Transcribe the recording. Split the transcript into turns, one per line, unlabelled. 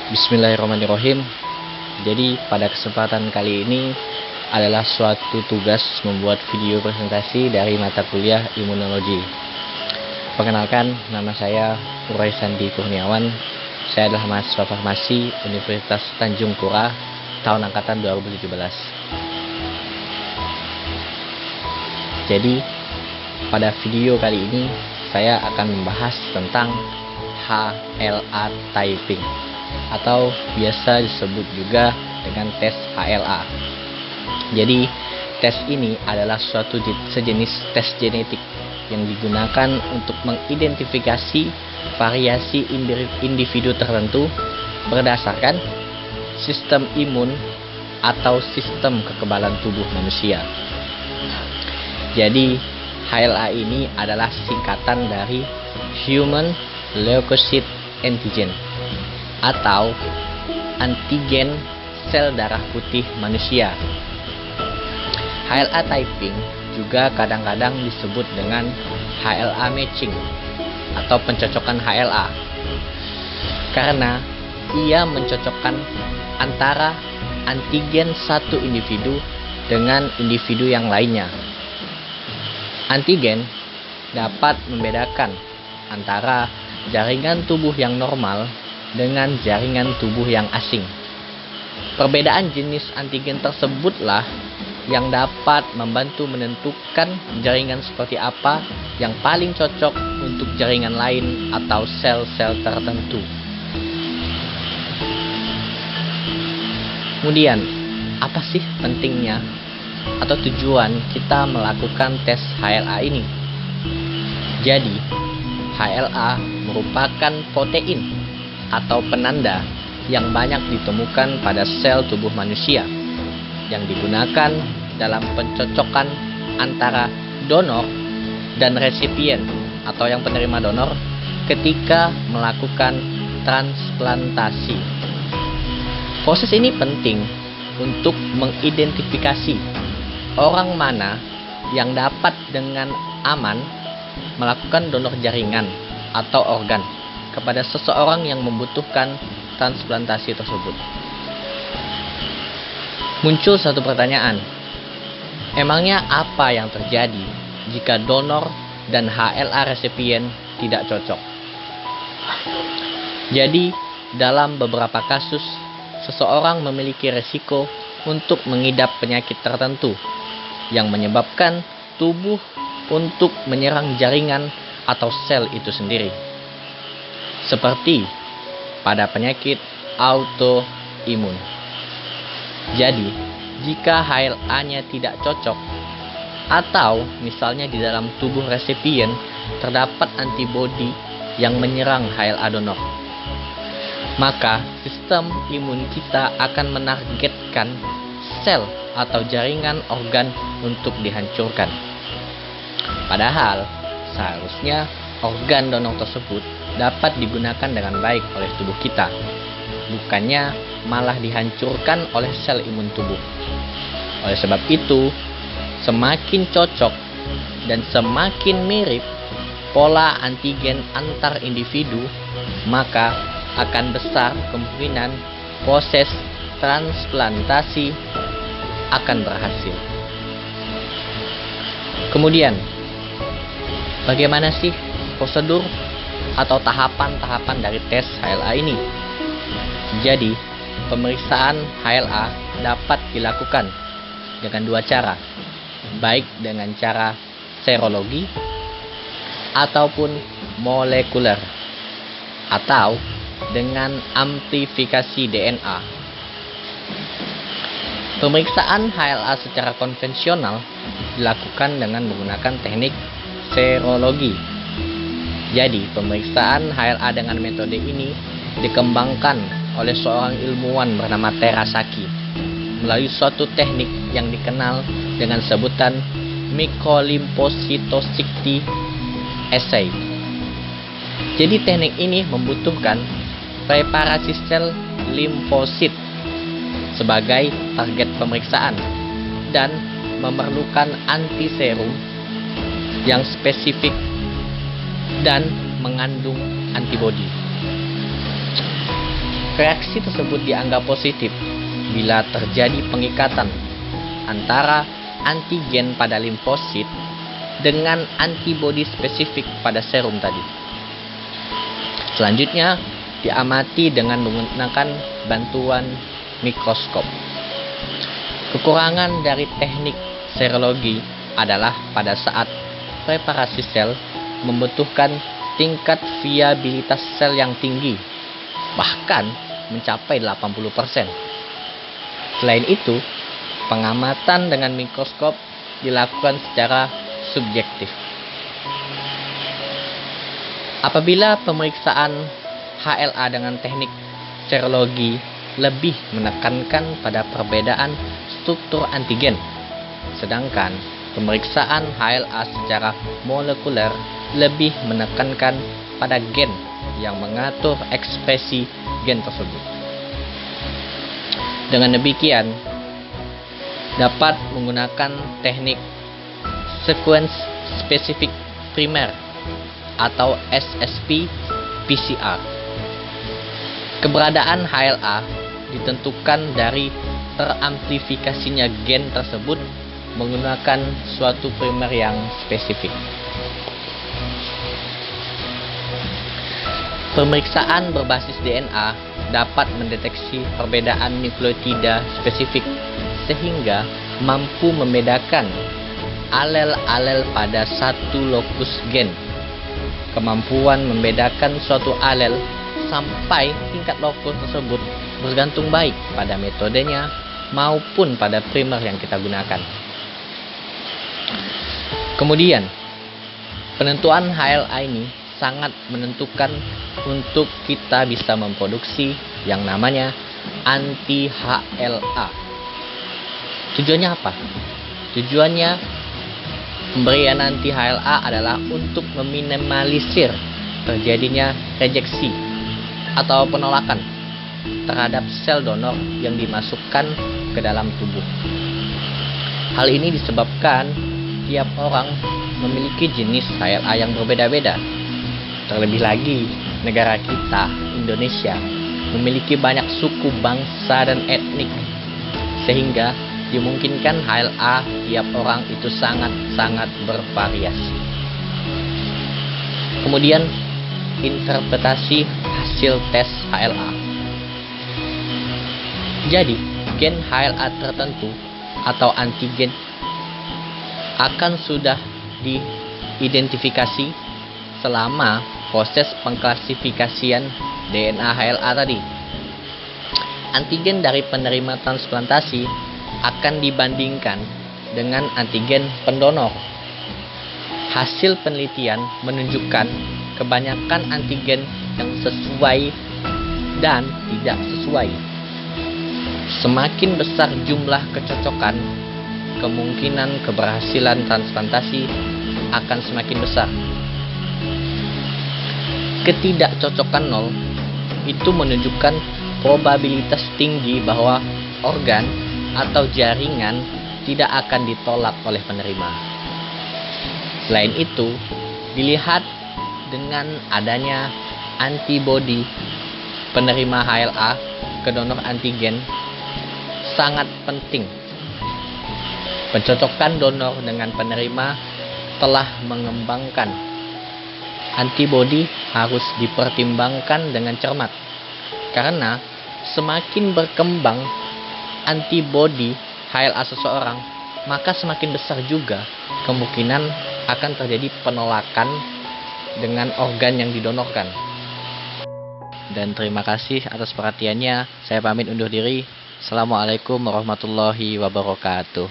Bismillahirrahmanirrahim. Jadi pada kesempatan kali ini adalah suatu tugas membuat video presentasi dari mata kuliah imunologi. Perkenalkan, nama saya Uray Sandi Kurniawan. Saya adalah mahasiswa farmasi Universitas Tanjung Pura tahun angkatan 2017. Jadi pada video kali ini saya akan membahas tentang HLA typing atau biasa disebut juga dengan tes HLA. Jadi tes ini adalah suatu sejenis tes genetik yang digunakan untuk mengidentifikasi variasi individu tertentu berdasarkan sistem imun atau sistem kekebalan tubuh manusia. Jadi HLA ini adalah singkatan dari Human Leukocyte Antigen atau antigen sel darah putih manusia. HLA typing juga kadang-kadang disebut dengan HLA matching atau pencocokan HLA karena ia mencocokkan antara antigen satu individu dengan individu yang lainnya. Antigen dapat membedakan antara jaringan tubuh yang normal dengan jaringan tubuh yang asing. Perbedaan jenis antigen tersebutlah yang dapat membantu menentukan jaringan seperti apa yang paling cocok untuk jaringan lain atau sel-sel tertentu. Kemudian, apa sih pentingnya atau tujuan kita melakukan tes HLA ini? Jadi, HLA merupakan protein atau penanda yang banyak ditemukan pada sel tubuh manusia yang digunakan dalam pencocokan antara donor dan resipien atau yang penerima donor ketika melakukan transplantasi. Proses ini penting untuk mengidentifikasi orang mana yang dapat dengan aman melakukan donor jaringan atau organ kepada seseorang yang membutuhkan transplantasi tersebut. Muncul satu pertanyaan, emangnya apa yang terjadi jika donor dan HLA resipien tidak cocok? Jadi, dalam beberapa kasus, seseorang memiliki resiko untuk mengidap penyakit tertentu yang menyebabkan tubuh untuk menyerang jaringan atau sel itu sendiri. Seperti pada penyakit autoimun. Jadi, jika HLA-nya tidak cocok atau misalnya di dalam tubuh resipien terdapat antibodi yang menyerang HLA donor, maka sistem imun kita akan menargetkan sel atau jaringan organ untuk dihancurkan. Padahal seharusnya organ donor tersebut dapat digunakan dengan baik oleh tubuh kita, bukannya malah dihancurkan oleh sel imun tubuh. Oleh sebab itu, semakin cocok dan semakin mirip pola antigen antar individu, maka akan besar kemungkinan proses transplantasi akan berhasil. Kemudian, bagaimana sih prosedur atau tahapan-tahapan dari tes HLA ini? Jadi, pemeriksaan HLA dapat dilakukan dengan dua cara, baik dengan cara serologi ataupun molekuler, atau dengan amplifikasi DNA. Pemeriksaan HLA secara konvensional dilakukan dengan menggunakan teknik serologi. Jadi, pemeriksaan HLA dengan metode ini dikembangkan oleh seorang ilmuwan bernama Terasaki melalui suatu teknik yang dikenal dengan sebutan microlymphocytosis assay. Jadi teknik ini membutuhkan preparasi sel limfosit sebagai target pemeriksaan dan memerlukan antiserum yang spesifik dan mengandung antibodi. Reaksi tersebut dianggap positif bila terjadi pengikatan antara antigen pada limfosit dengan antibodi spesifik pada serum tadi. Selanjutnya, diamati dengan menggunakan bantuan mikroskop. Kekurangan dari teknik serologi adalah pada saat preparasi sel membutuhkan tingkat viabilitas sel yang tinggi, bahkan mencapai 80%. Selain itu, pengamatan dengan mikroskop dilakukan secara subjektif. Apabila pemeriksaan HLA dengan teknik serologi lebih menekankan pada perbedaan struktur antigen, sedangkan pemeriksaan HLA secara molekuler lebih menekankan pada gen yang mengatur ekspresi gen tersebut. Dengan demikian, dapat menggunakan teknik sequence specific primer atau SSP PCR. Keberadaan HLA ditentukan dari teramplifikasinya gen tersebut menggunakan suatu primer yang spesifik. Pemeriksaan berbasis DNA dapat mendeteksi perbedaan nukleotida spesifik sehingga mampu membedakan alel-alel pada satu lokus gen. Kemampuan membedakan suatu alel sampai tingkat lokus tersebut bergantung baik pada metodenya maupun pada primer yang kita gunakan. Kemudian, penentuan HLA ini sangat menentukan untuk kita bisa memproduksi yang namanya anti-HLA. Tujuannya apa? Tujuannya pemberian anti-HLA adalah untuk meminimalisir terjadinya rejeksi atau penolakan terhadap sel donor yang dimasukkan ke dalam tubuh. Hal ini disebabkan tiap orang memiliki jenis HLA yang berbeda-beda. Terlebih lagi, negara kita, Indonesia, memiliki banyak suku, bangsa, dan etnik, sehingga dimungkinkan HLA tiap orang itu sangat-sangat bervariasi. Kemudian, interpretasi hasil tes HLA. Jadi, gen HLA tertentu atau antigen akan sudah diidentifikasi selama proses pengklasifikasian DNA HLA tadi. Antigen dari penerima transplantasi akan dibandingkan dengan antigen pendonor. Hasil penelitian menunjukkan kebanyakan antigen yang sesuai dan tidak sesuai. Semakin besar jumlah kecocokan, kemungkinan keberhasilan transplantasi akan semakin besar. Ketidakcocokan 0 itu menunjukkan probabilitas tinggi bahwa organ atau jaringan tidak akan ditolak oleh penerima. Selain itu, dilihat dengan adanya antibodi penerima HLA ke donor antigen sangat penting. Pencocokan donor dengan penerima telah mengembangkan. Antibodi harus dipertimbangkan dengan cermat, karena semakin berkembang antibodi HLA seseorang, maka semakin besar juga kemungkinan akan terjadi penolakan dengan organ yang didonorkan. Dan terima kasih atas perhatiannya. Saya pamit undur diri. Assalamualaikum warahmatullahi wabarakatuh.